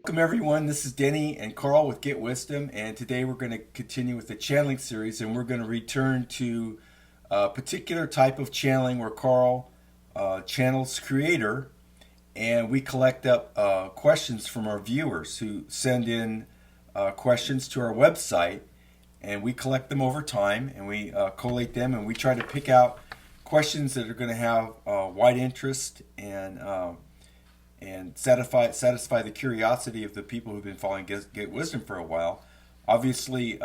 Welcome everyone. This is Denny and Karl with GetWisdom, and today we're going to continue with the channeling series, and we're going to return to a particular type of channeling where Karl channels Creator, and we collect up questions from our viewers who send in questions to our website, and we collect them over time, and we collate them, and we try to pick out questions that are going to have wide interest and satisfy the curiosity of the people who've been following Get Wisdom for a while. Obviously,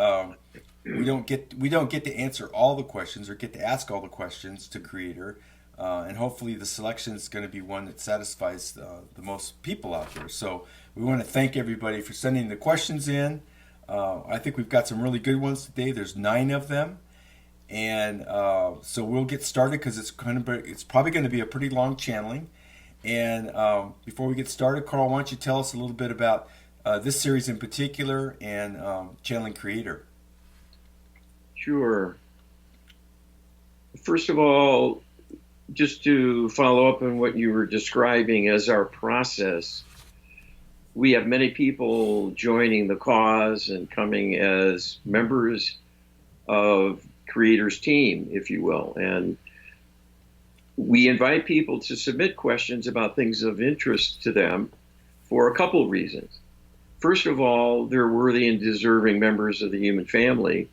we don't get to answer all the questions or get to ask all the questions to Creator, and hopefully the selection is going to be one that satisfies the most people out there. So we want to thank everybody for sending the questions in. I think we've got some really good ones today. There's 9 of them. And so we'll get started because it's probably going to be a pretty long channeling. And before we get started, Karl, why don't you tell us a little bit about this series in particular and channeling Creator? Sure. First of all, just to follow up on what you were describing as our process, we have many people joining the cause and coming as members of Creator's team, if you will. And we invite people to submit questions about things of interest to them for a couple of reasons. First of all, they're worthy and deserving members of the human family.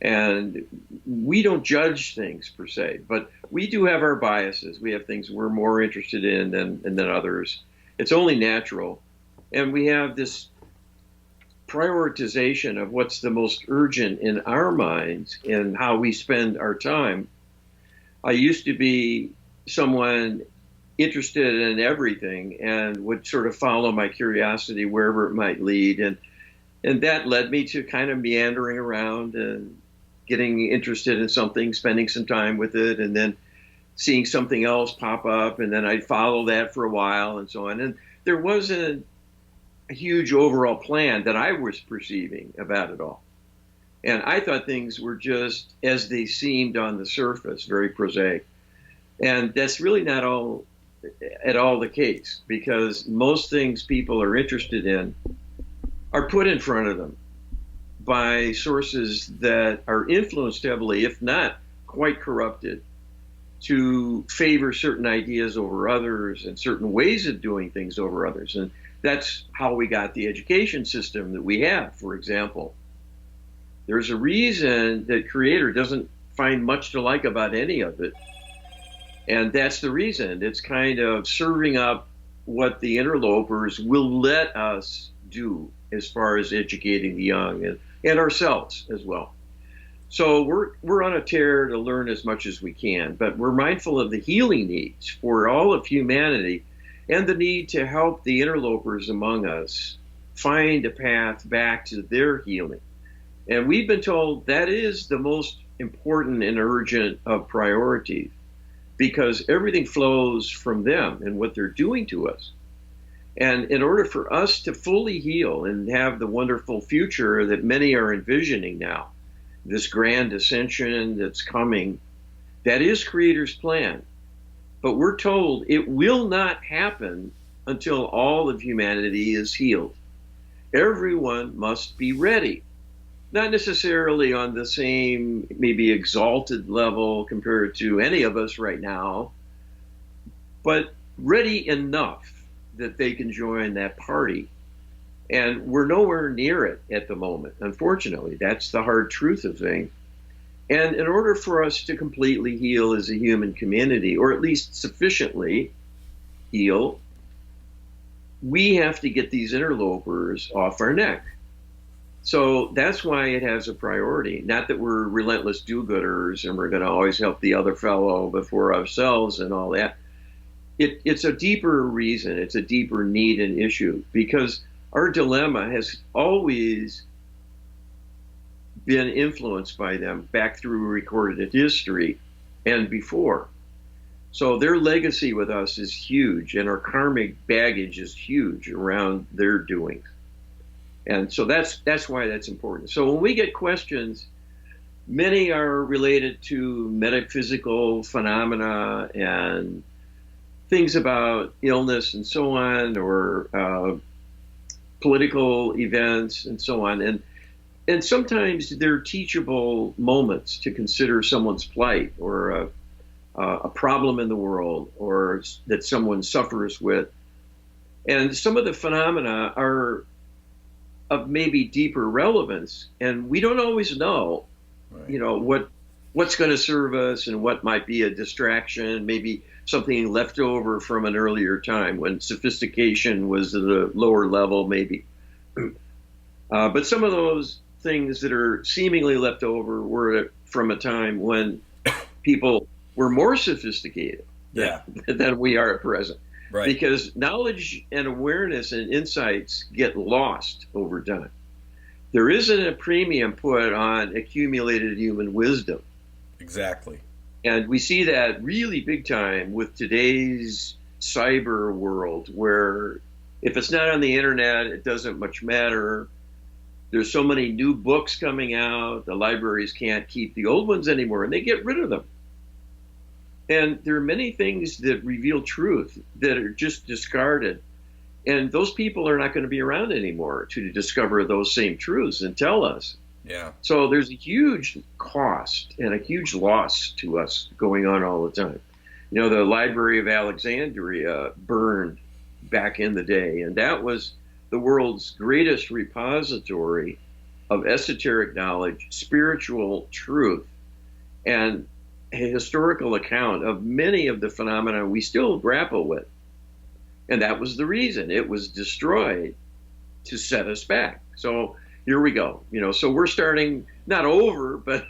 And we don't judge things per se, but we do have our biases. We have things we're more interested in than others. It's only natural. And we have this prioritization of what's the most urgent in our minds and how we spend our time. I used to be someone interested in everything and would sort of follow my curiosity wherever it might lead. And that led me to kind of meandering around and getting interested in something, spending some time with it, and then seeing something else pop up. And then I'd follow that for a while and so on. And there wasn't a huge overall plan that I was perceiving about it all. And I thought things were just as they seemed on the surface, very prosaic. And that's really not at all the case, because most things people are interested in are put in front of them by sources that are influenced heavily, if not quite corrupted, to favor certain ideas over others and certain ways of doing things over others. And that's how we got the education system that we have, for example. There's a reason that Creator doesn't find much to like about any of it. And that's the reason. It's kind of serving up what the interlopers will let us do as far as educating the young and ourselves as well. So we're on a tear to learn as much as we can, but we're mindful of the healing needs for all of humanity and the need to help the interlopers among us find a path back to their healing. And we've been told that is the most important and urgent of priorities, because everything flows from them and what they're doing to us. And in order for us to fully heal and have the wonderful future that many are envisioning now, this grand ascension that's coming, that is Creator's plan. But we're told it will not happen until all of humanity is healed. Everyone must be ready. Not necessarily on the same, maybe exalted level compared to any of us right now, but ready enough that they can join that party. And we're nowhere near it at the moment, unfortunately. That's the hard truth of things. And in order for us to completely heal as a human community, or at least sufficiently heal, we have to get these interlopers off our neck. So that's why it has a priority. Not that we're relentless do-gooders and we're going to always help the other fellow before ourselves and all that. It's a deeper reason. It's a deeper need and issue, because our dilemma has always been influenced by them back through recorded history and before. So their legacy with us is huge, and our karmic baggage is huge around their doings. And so that's why that's important. So when we get questions, many are related to metaphysical phenomena and things about illness and so on, or political events and so on. And sometimes they're teachable moments to consider someone's plight or a problem in the world or that someone suffers with. And some of the phenomena are of maybe deeper relevance, and we don't always know, Right. you know, what's going to serve us and what might be a distraction, maybe something left over from an earlier time when sophistication was at a lower level, maybe. But some of those things that are seemingly left over were from a time when people were more sophisticated Yeah. than we are at present. Right. Because knowledge and awareness and insights get lost over time. There isn't a premium put on accumulated human wisdom. Exactly. And we see that really big time with today's cyber world, where if it's not on the internet, it doesn't much matter. There's so many new books coming out, the libraries can't keep the old ones anymore, and they get rid of them. And there are many things that reveal truth that are just discarded. And those people are not going to be around anymore to discover those same truths and tell us. Yeah. So there's a huge cost and a huge loss to us going on all the time. You know, the Library of Alexandria burned back in the day, and that was the world's greatest repository of esoteric knowledge, spiritual truth, and a historical account of many of the phenomena we still grapple with. And that was the reason it was destroyed, to set us back. So here we go. You know, so we're starting not over, but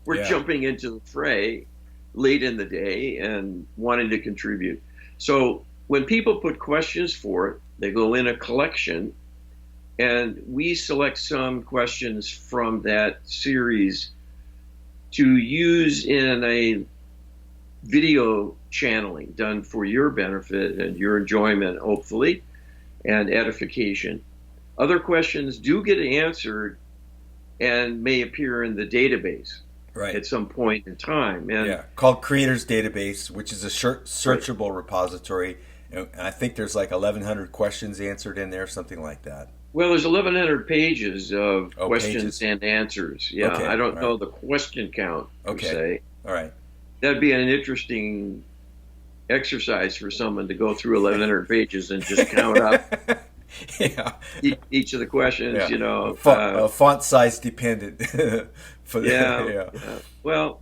we're jumping into the fray late in the day and wanting to contribute. So when people put questions for it, they go in a collection, and we select some questions from that series to use in a video channeling done for your benefit and your enjoyment, hopefully, and edification. Other questions do get answered and may appear in the database at some point in time. And called Creators Database, which is a searchable repository. And I think there's like 1,100 questions answered in there, something like that. Well, there's 1,100 pages of questions and answers. Yeah, okay. I don't know the question count, per se. All right. That'd be an interesting exercise for someone to go through 1,100 pages and just count up each of the questions, you know. Font size dependent. Well,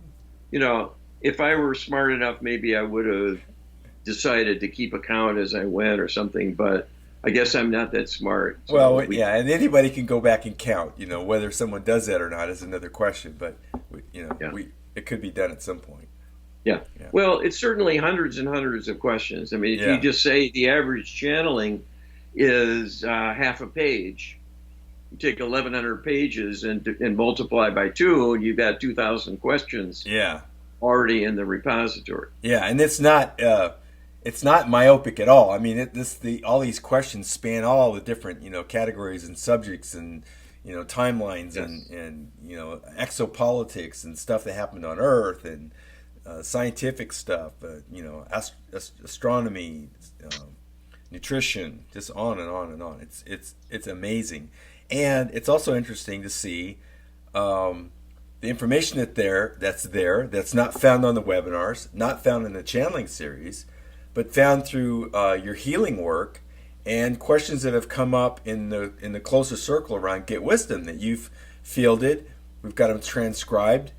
you know, if I were smart enough, maybe I would have decided to keep a count as I went or something, but I guess I'm not that smart. So and anybody can go back and count. You know, whether someone does that or not is another question, but it could be done at some point. Yeah. Well, it's certainly hundreds and hundreds of questions. I mean, if you just say the average channeling is half a page, you take 1,100 pages and multiply by 2, and you've got 2,000 questions. Already in the repository. Yeah, and it's not myopic at all. I mean, all these questions span all the different categories and subjects and timelines and exopolitics and stuff that happened on Earth and scientific stuff, astronomy, nutrition, just on and on and on. It's amazing, and it's also interesting to see the information that's not found on the webinars, not found in the channeling series, but found through your healing work and questions that have come up in the closer circle around GetWisdom that you've fielded. We've got them transcribed,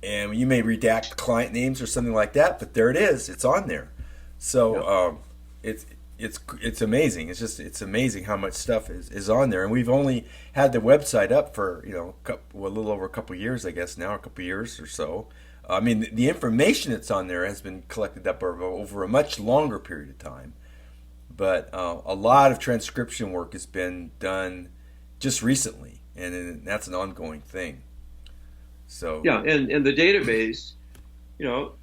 and you may redact client names or something like that, but there it is. It's on there. So it's amazing. It's amazing how much stuff is on there, and we've only had the website up for a little over a couple of years, I guess now, a couple of years or so. I mean, the information that's on there has been collected up over a much longer period of time, but a lot of transcription work has been done just recently, and that's an ongoing thing. So and the database,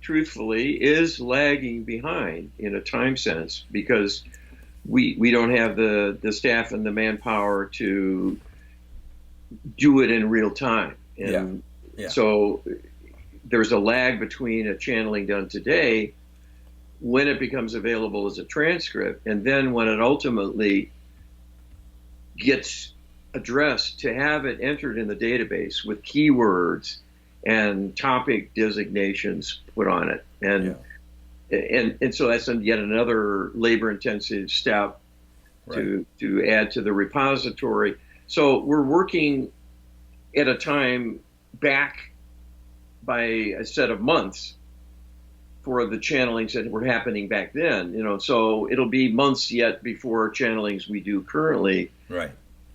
truthfully, is lagging behind in a time sense because we don't have the staff and the manpower to do it in real time. And so there's a lag between a channeling done today when it becomes available as a transcript and then when it ultimately gets addressed, to have it entered in the database with keywords and topic designations put on it. And so that's yet another labor-intensive step to add to the repository. So we're working at a time back by a set of months for the channelings that were happening back then. So it'll be months yet before channelings we do currently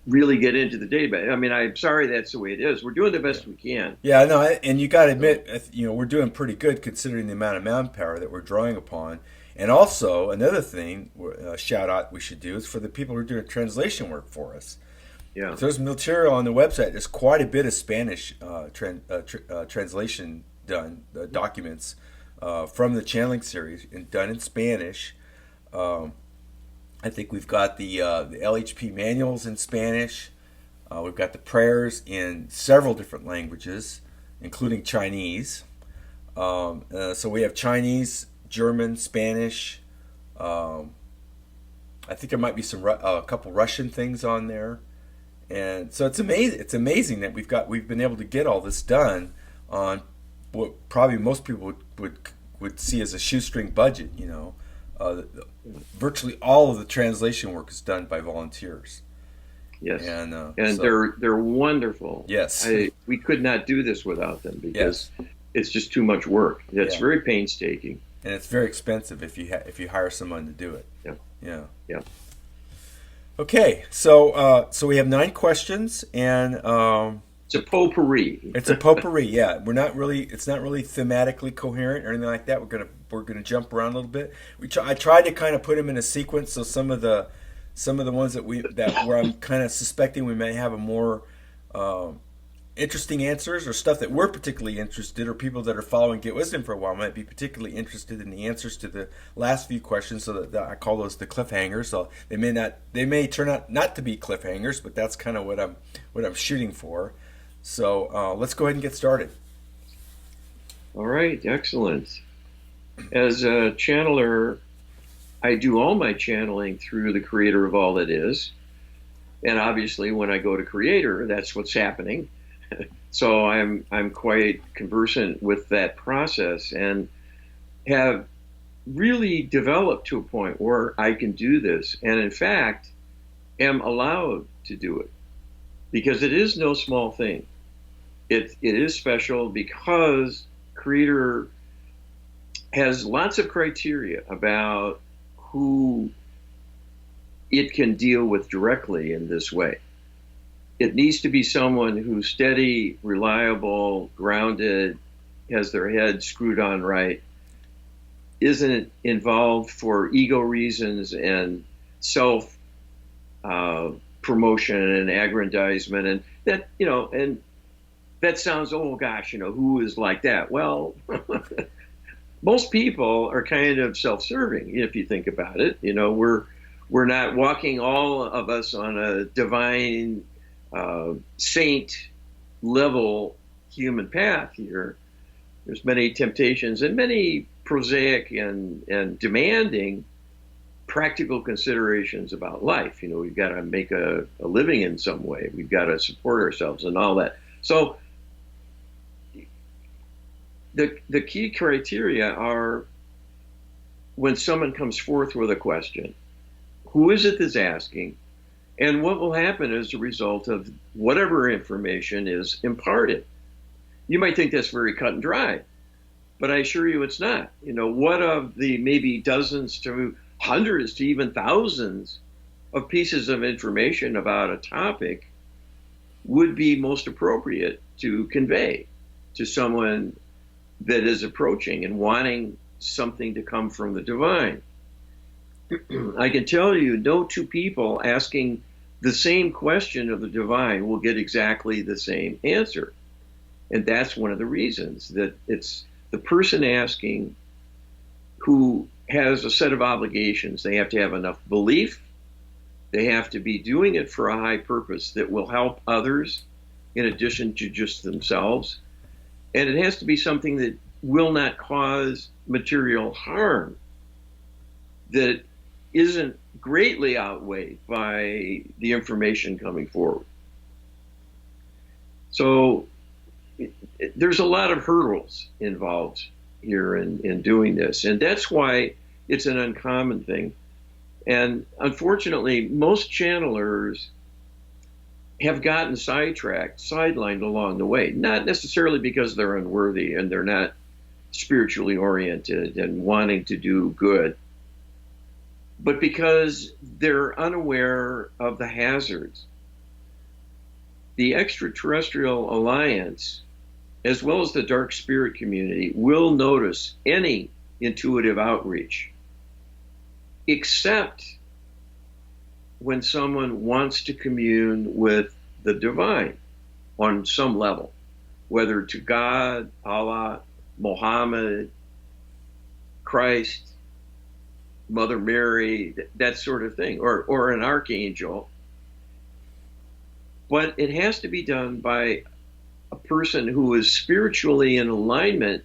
really get into the database. I mean, I'm sorry that's the way it is. We're doing the best we can. Yeah, no, and you got to admit, we're doing pretty good considering the amount of manpower that we're drawing upon. And also, another thing, shout out we should do is for the people who are doing translation work for us. Yeah. If there's material on the website, there's quite a bit of Spanish translation done, documents from the channeling series, and done in Spanish. I think we've got the LHP manuals in Spanish. We've got the prayers in several different languages, including Chinese. So we have Chinese, German, Spanish. I think there might be a couple Russian things on there, and so it's amazing. It's amazing that we've been able to get all this done on what probably most people would see as a shoestring budget. Virtually all of the translation work is done by volunteers. Yes, and so, they're wonderful. Yes, we could not do this without them because it's just too much work. It's very painstaking, and it's very expensive if you hire someone to do it. Yeah. Okay, so we have 9 questions, and it's a potpourri. It's a potpourri. Yeah, it's not really thematically coherent or anything like that. We're gonna jump around a little bit. I tried to kind of put them in a sequence, so some of the ones where I'm kind of suspecting we may have a more interesting answers, or stuff that we're particularly interested, or people that are following Get Wisdom for a while might be particularly interested in the answers to the last few questions. So that I call those the cliffhangers. So they may turn out not to be cliffhangers, but that's kind of what I'm shooting for. So let's go ahead and get started. All right, excellent. As a channeler, I do all my channeling through the creator of all that is. And obviously when I go to creator, that's what's happening. So I'm quite conversant with that process and have really developed to a point where I can do this, and in fact am allowed to do it, because it is no small thing. It is special because creator has lots of criteria about who it can deal with directly in this way. It needs to be someone who's steady, reliable, grounded, has their head screwed on right, isn't involved for ego reasons and self promotion and aggrandizement, and that and that sounds, oh gosh, who is like that? Well, most people are kind of self-serving if you think about it. We're not walking, all of us, on a divine saint level human path here. There's many temptations and many prosaic and demanding practical considerations about life. We've got to make a living in some way. We've got to support ourselves and all that. So the key criteria are, when someone comes forth with a question, who is it that's asking, and what will happen as a result of whatever information is imparted. You might think that's very cut and dry, but I assure you it's not. What of the maybe dozens to hundreds to even thousands of pieces of information about a topic would be most appropriate to convey to someone that is approaching and wanting something to come from the divine? I can tell you, no two people asking the same question of the divine will get exactly the same answer. And that's one of the reasons that it's the person asking who has a set of obligations. They have to have enough belief. They have to be doing it for a high purpose that will help others in addition to just themselves. And it has to be something that will not cause material harm, that isn't greatly outweighed by the information coming forward. So there's a lot of hurdles involved here in doing this. And that's why it's an uncommon thing. And unfortunately, most channelers have gotten sidetracked, sidelined along the way, not necessarily because they're unworthy and they're not spiritually oriented and wanting to do good, but because they're unaware of the hazards. The extraterrestrial alliance, as well as the dark spirit community, will notice any intuitive outreach, except when someone wants to commune with the divine on some level, whether to God, Allah, Muhammad, Christ, Mother Mary, that sort of thing, or an archangel. But it has to be done by a person who is spiritually in alignment,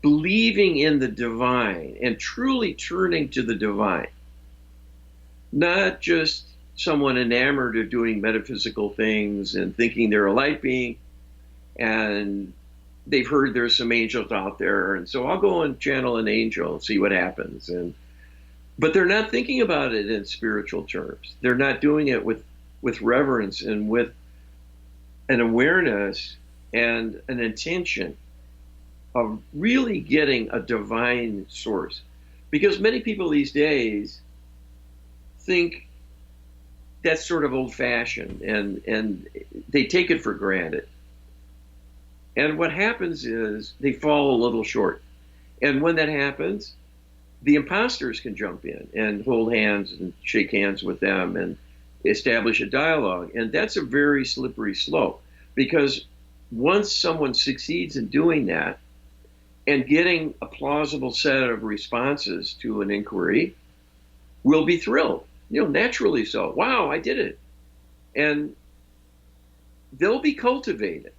believing in the divine and truly turning to the divine. Not just someone enamored of doing metaphysical things and thinking they're a light being and they've heard there's some angels out there, and so I'll go and channel an angel and see what happens. But they're not thinking about it in spiritual terms. They're not doing it with reverence and with an awareness and an intention of really getting a divine source. Because many people these days think that's sort of old-fashioned, and they take it for granted. And what happens is they fall a little short. And when that happens, the imposters can jump in and hold hands and shake hands with them and establish a dialogue. And that's a very slippery slope, because once someone succeeds in doing that and getting a plausible set of responses to an inquiry, we'll be thrilled, naturally so. Wow, I did it. And they'll be cultivated.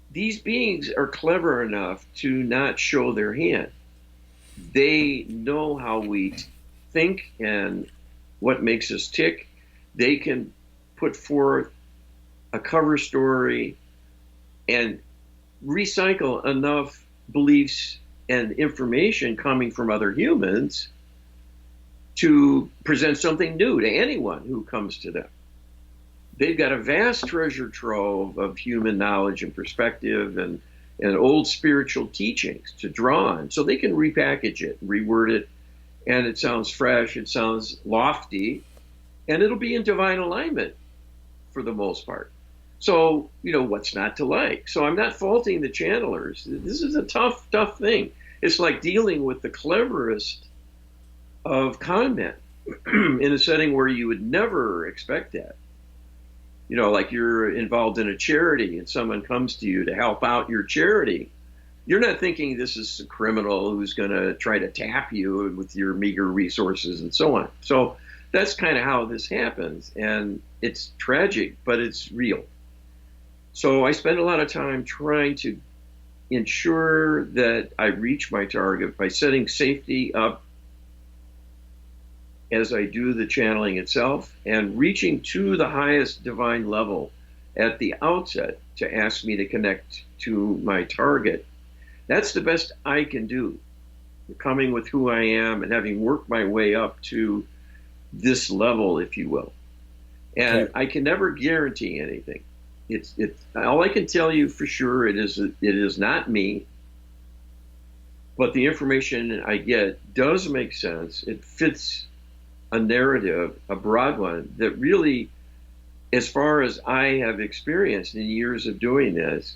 These beings are clever enough to not show their hand. They know how we think and what makes us tick. They can put forth a cover story and recycle enough beliefs and information coming from other humans to present something new to anyone who comes to them. They've got a vast treasure trove of human knowledge and perspective and old spiritual teachings to draw on, so they can repackage it, reword it, and it sounds fresh, it sounds lofty, and it'll be in divine alignment for the most part. So, what's not to like? So I'm not faulting the channelers. This is a tough thing. It's like dealing with the cleverest of con men in a setting where you would never expect that. Like you're involved in a charity and someone comes to you to help out your charity. You're not thinking this is a criminal who's going to try to tap you with your meager resources and so on. So that's kind of how this happens. And it's tragic, but it's real. So I spend a lot of time trying to ensure that I reach my target by setting safety up as I do the channeling itself, and reaching to the highest divine level at the outset to ask me to connect to my target. That's the best I can do, coming with who I am and having worked my way up to this level, if you will. And okay. I can never guarantee anything. It's all I can tell you for sure. It is not me, but the information I get does make sense. It fits a narrative, a broad one, that really, as far as I have experienced in years of doing this,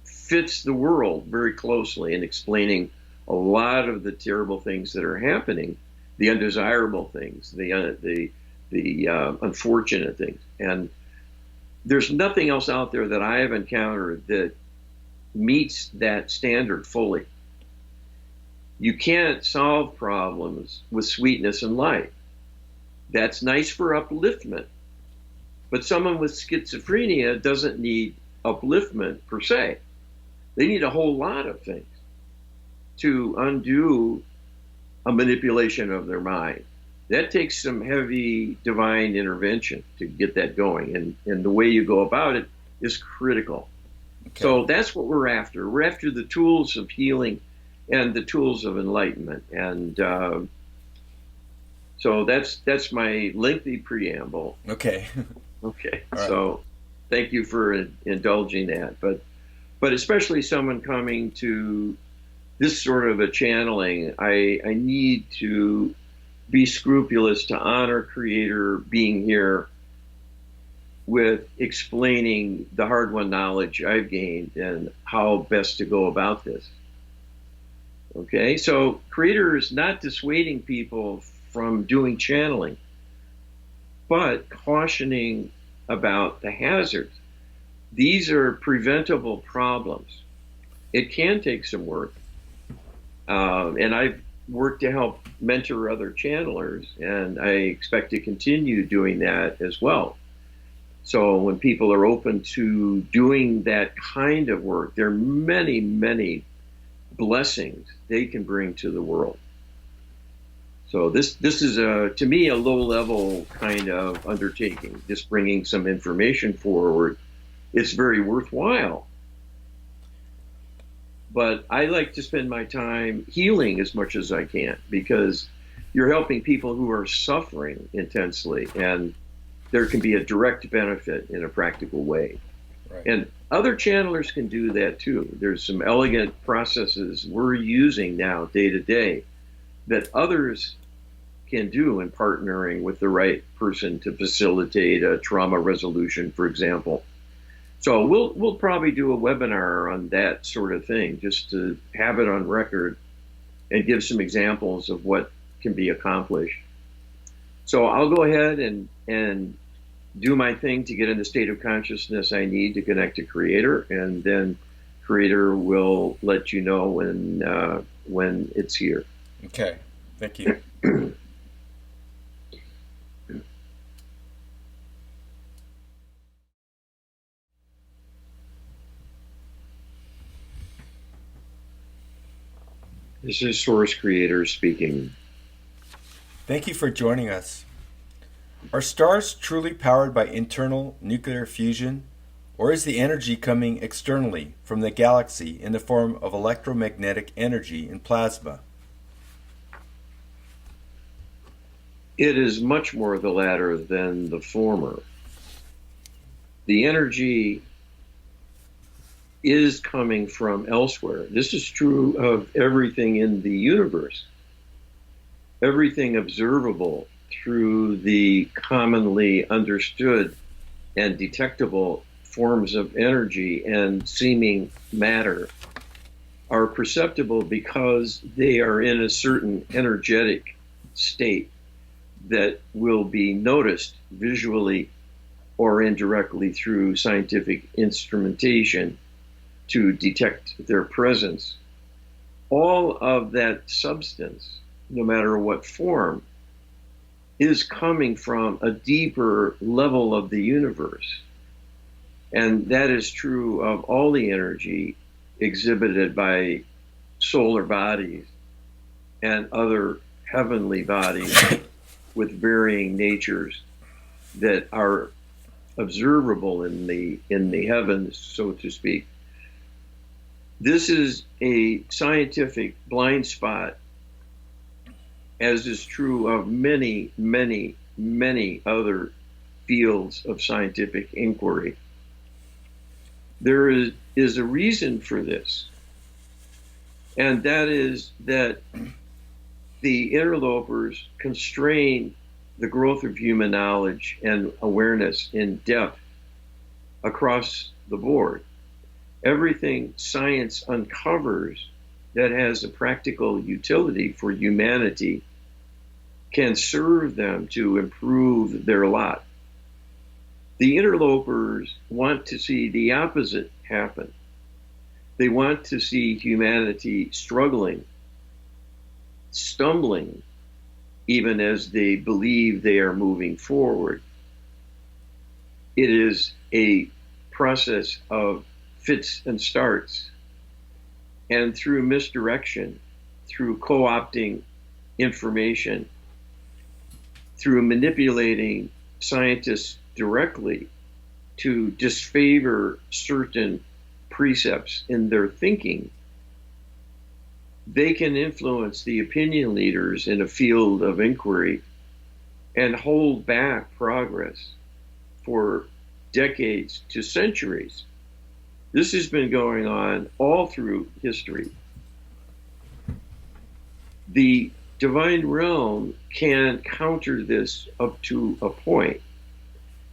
fits the world very closely in explaining a lot of the terrible things that are happening, the undesirable things, the unfortunate things. And there's nothing else out there that I have encountered that meets that standard fully. You can't solve problems with sweetness and light. That's nice for upliftment. But someone with schizophrenia doesn't need upliftment per se. They need a whole lot of things to undo a manipulation of their mind. That takes some heavy divine intervention to get that going. And the way you go about it is critical. Okay. So that's what we're after. We're after the tools of healing and the tools of enlightenment. And so that's my lengthy preamble. Okay. Okay. All So right. thank you for indulging that. But especially someone coming to this sort of a channeling, I need to be scrupulous to honor Creator being here with explaining the hard-won knowledge I've gained and how best to go about this. Okay, so Creator is not dissuading people from doing channeling, but cautioning about the hazards. These are preventable problems. It can take some work. And I've worked to help mentor other channelers, and I expect to continue doing that as well. So when people are open to doing that kind of work, there are many, many blessings they can bring to the world. So this is to me a low-level kind of undertaking, just bringing some information forward. It's very worthwhile. But I like to spend my time healing as much as I can, because you're helping people who are suffering intensely, and there can be a direct benefit in a practical way. Right. And other channelers can do that too. There's some elegant processes we're using now day to day that others can do in partnering with the right person to facilitate a trauma resolution, for example. So we'll probably do a webinar on that sort of thing, just to have it on record and give some examples of what can be accomplished. So I'll go ahead and do my thing to get in the state of consciousness I need to connect to Creator, and then Creator will let you know when it's here. Okay. Thank you. This is Source Creator speaking. Thank you for joining us. Are stars truly powered by internal nuclear fusion, or is the energy coming externally from the galaxy in the form of electromagnetic energy and plasma? It is much more the latter than the former. The energy is coming from elsewhere. This is true of everything in the universe. Everything observable through the commonly understood and detectable forms of energy and seeming matter are perceptible because they are in a certain energetic state that will be noticed visually or indirectly through scientific instrumentation to detect their presence. All of that substance, no matter what form, is coming from a deeper level of the universe. And that is true of all the energy exhibited by solar bodies and other heavenly bodies with varying natures that are observable in the heavens, so to speak. This is a scientific blind spot, as is true of many, many, many other fields of scientific inquiry. There is a reason for this, and that is that the interlopers constrain the growth of human knowledge and awareness in depth across the board. Everything science uncovers that has a practical utility for humanity can serve them to improve their lot. The interlopers want to see the opposite happen. They want to see humanity struggling, stumbling, even as they believe they are moving forward. It is a process of fits and starts, and through misdirection, through co-opting information through manipulating scientists directly to disfavor certain precepts in their thinking, they can influence the opinion leaders in a field of inquiry and hold back progress for decades to centuries. This has been going on all through history. The divine realm can counter this up to a point,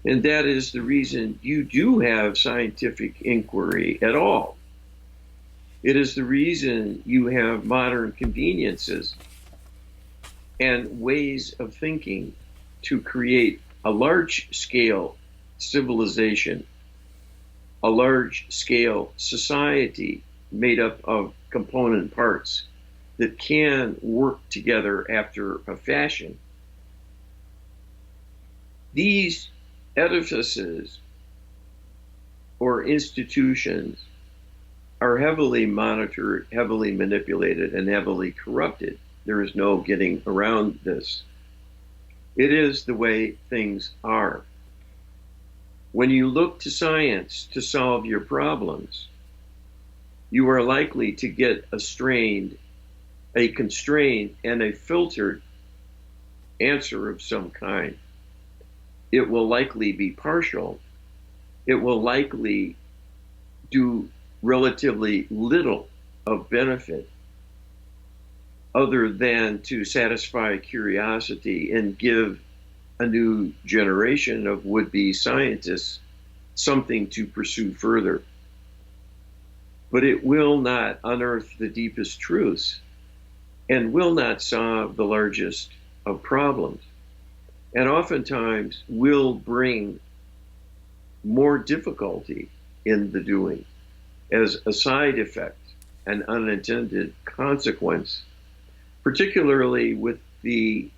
and that is the reason you do have scientific inquiry at all. It is the reason you have modern conveniences and ways of thinking to create a large-scale civilization, a large-scale society made up of component parts that can work together after a fashion. These edifices or institutions are heavily monitored, heavily manipulated, and heavily corrupted. There is no getting around this. It is the way things are. When you look to science to solve your problems, you are likely to get a constrained, and a filtered answer of some kind. It will likely be partial. It will likely do relatively little of benefit other than to satisfy curiosity and give a new generation of would-be scientists something to pursue further. But it will not unearth the deepest truths and will not solve the largest of problems, and oftentimes will bring more difficulty in the doing as a side effect, an unintended consequence, particularly with the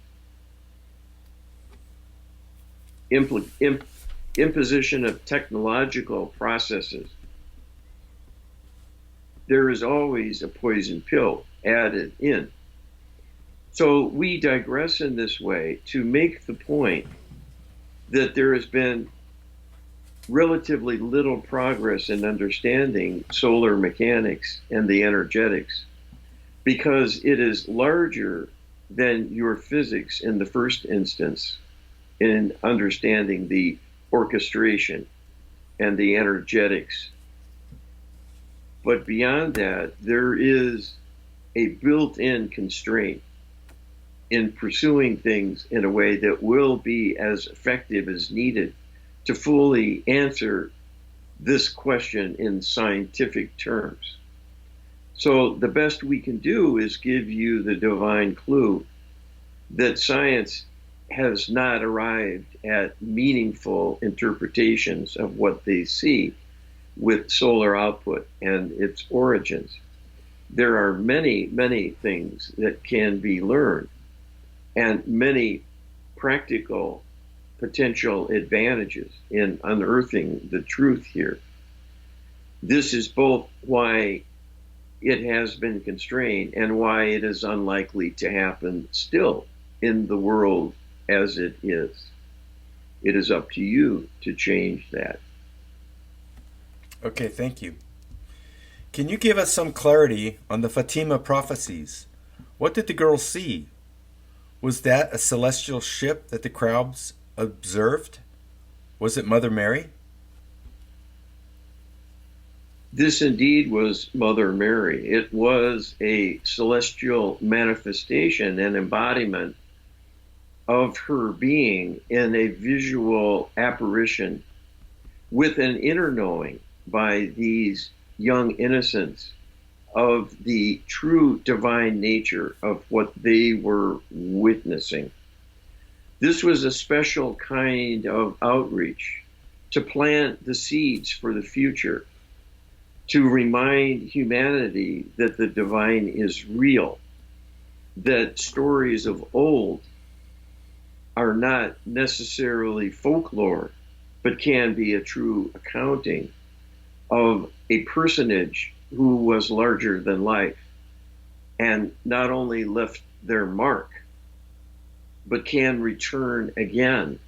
imposition of technological processes. There is always a poison pill added in. So we digress in this way to make the point that there has been relatively little progress in understanding solar mechanics and the energetics, because it is larger than your physics in the first instance in understanding the orchestration and the energetics. But beyond that, there is a built-in constraint in pursuing things in a way that will be as effective as needed to fully answer this question in scientific terms. So the best we can do is give you the divine clue that science has not arrived at meaningful interpretations of what they see with solar output and its origins. There are many, many things that can be learned and many practical potential advantages in unearthing the truth here. This is both why it has been constrained and why it is unlikely to happen still in the world as it is. It is up to you to change that. Okay, thank you. Can you give us some clarity on the Fatima Prophecies? What did the girls see? Was that a celestial ship that the crowds observed? Was it Mother Mary? This indeed was Mother Mary. It was a celestial manifestation and embodiment of her being in a visual apparition with an inner knowing by these young innocents of the true divine nature of what they were witnessing. This was a special kind of outreach to plant the seeds for the future, to remind humanity that the divine is real, that stories of old are not necessarily folklore, but can be a true accounting of a personage who was larger than life and not only left their mark, but can return again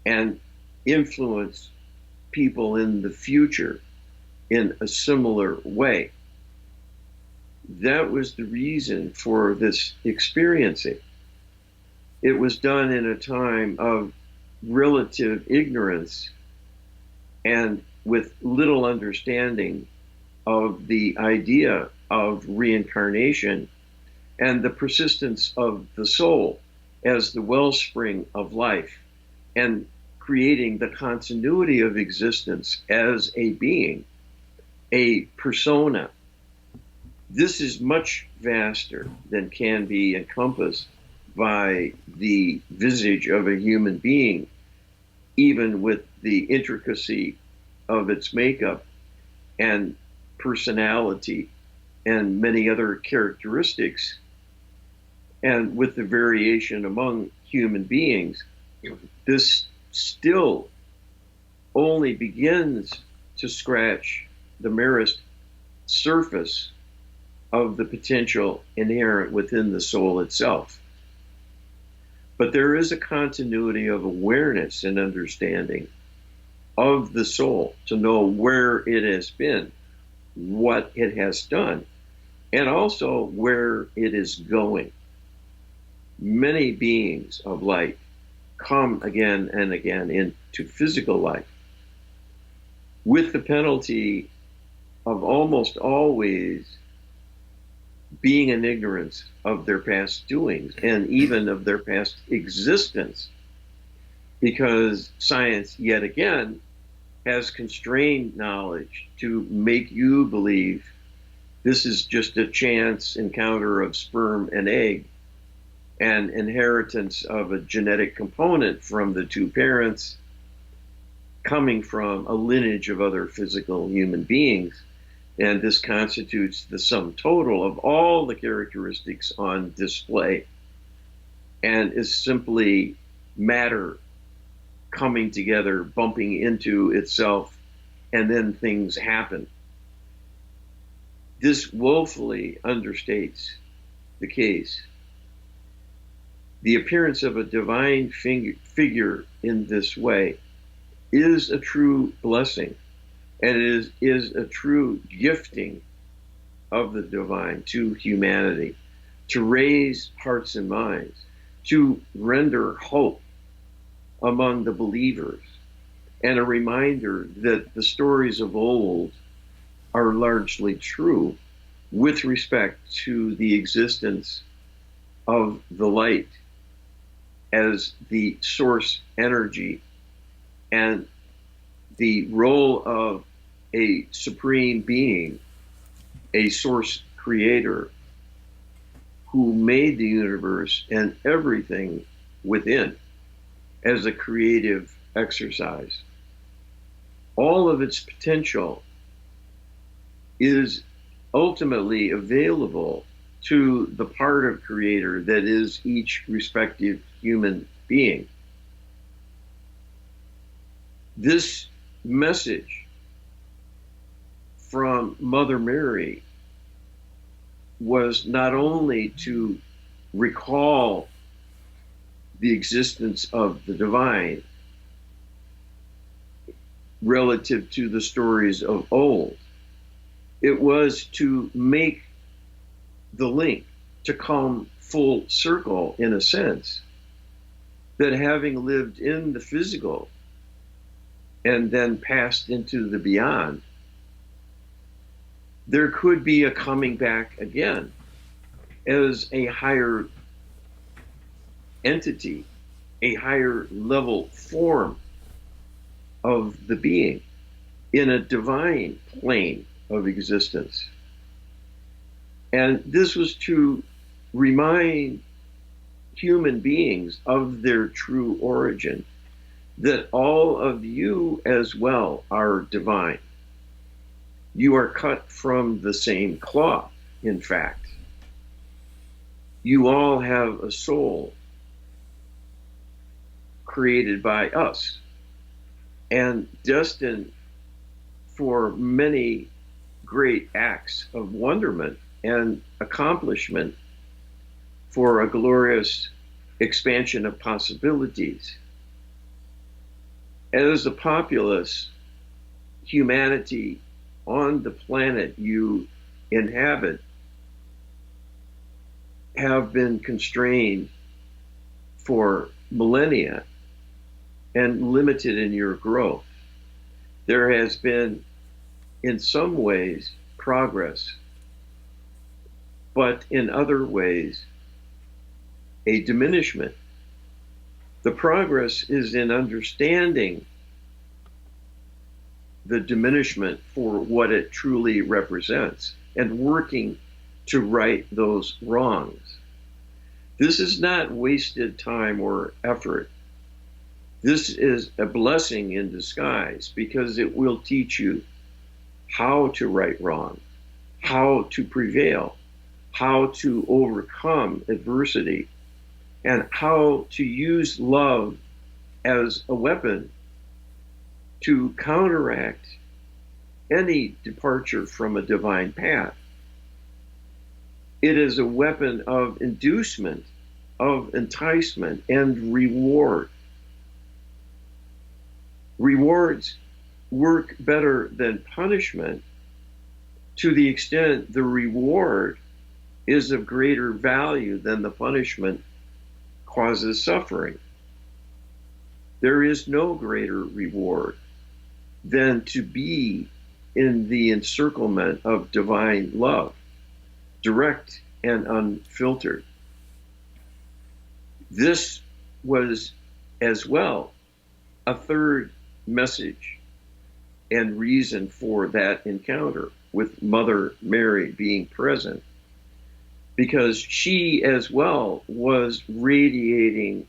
and influence people in the future in a similar way. That was the reason for this experiencing. It was done in a time of relative ignorance and with little understanding of the idea of reincarnation and the persistence of the soul as the wellspring of life and creating the continuity of existence as a being, a persona. This is much vaster than can be encompassed by the visage of a human being, even with the intricacy of its makeup and personality and many other characteristics, and with the variation among human beings. This still only begins to scratch the merest surface of the potential inherent within the soul itself. But there is a continuity of awareness and understanding of the soul to know where it has been, what it has done, and also where it is going. Many beings of light come again and again into physical life with the penalty of almost always being in ignorance of their past doings and even of their past existence, because science yet again has constrained knowledge to make you believe this is just a chance encounter of sperm and egg and inheritance of a genetic component from the two parents coming from a lineage of other physical human beings. And this constitutes the sum total of all the characteristics on display and is simply matter coming together, bumping into itself, and then things happen. This woefully understates the case. The appearance of a divine figure in this way is a true blessing, and it is a true gifting of the divine to humanity, to raise hearts and minds, to render hope among the believers, and a reminder that the stories of old are largely true with respect to the existence of the light as the source energy and the role of a supreme being, a source creator who made the universe and everything within as a creative exercise. All of its potential is ultimately available to the part of creator that is each respective human being. This message from Mother Mary was not only to recall the existence of the divine relative to the stories of old, it was to make the link to come full circle, in a sense, that having lived in the physical and then passed into the beyond, there could be a coming back again as a higher entity, a higher level form of the being in a divine plane of existence. And this was to remind human beings of their true origin, that all of you as well are divine. You are cut from the same cloth, in fact. You all have a soul created by us and destined for many great acts of wonderment and accomplishment for a glorious expansion of possibilities. As a populace, humanity on the planet you inhabit have been constrained for millennia and limited in your growth. There has been, in some ways, progress, but in other ways, a diminishment. The progress is in understanding the diminishment for what it truly represents and working to right those wrongs. This is not wasted time or effort. This is a blessing in disguise because it will teach you how to right wrong, how to prevail, how to overcome adversity, and how to use love as a weapon to counteract any departure from a divine path. It is a weapon of inducement, of enticement, and reward. Rewards work better than punishment to the extent the reward is of greater value than the punishment causes suffering. There is no greater reward than to be in the encirclement of divine love, direct and unfiltered. This was as well a third message and reason for that encounter with Mother Mary being present, because she as well was radiating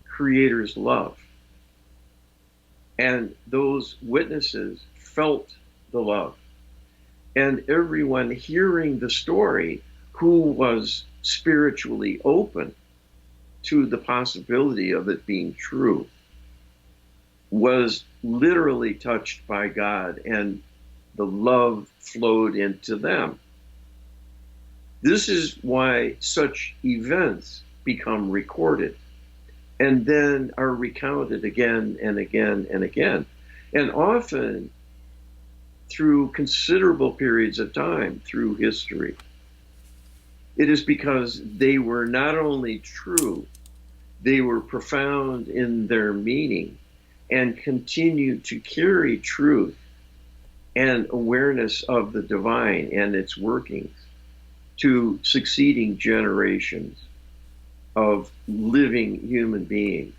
Creator's love. And those witnesses felt the love. And everyone hearing the story who was spiritually open to the possibility of it being true was literally touched by God, and the love flowed into them. This is why such events become recorded and then are recounted again and again and again, and often through considerable periods of time through history. It is because they were not only true, they were profound in their meaning and continue to carry truth and awareness of the divine and its workings to succeeding generations of living human beings,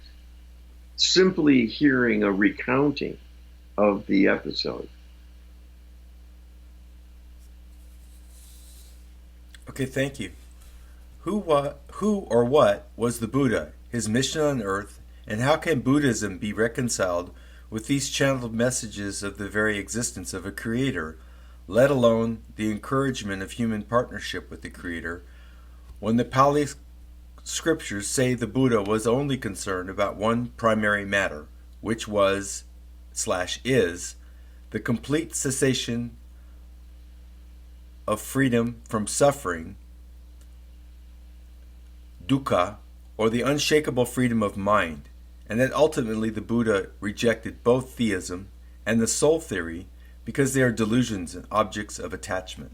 simply hearing a recounting of the episode. Okay, thank you. Who or what was the Buddha, his mission on earth, and how can Buddhism be reconciled with these channeled messages of the very existence of a creator, let alone the encouragement of human partnership with the creator, when the Pali scriptures say the Buddha was only concerned about one primary matter, which was/is the complete cessation of freedom from suffering, dukkha, or the unshakable freedom of mind, and that ultimately the Buddha rejected both theism and the soul theory because they are delusions and objects of attachment.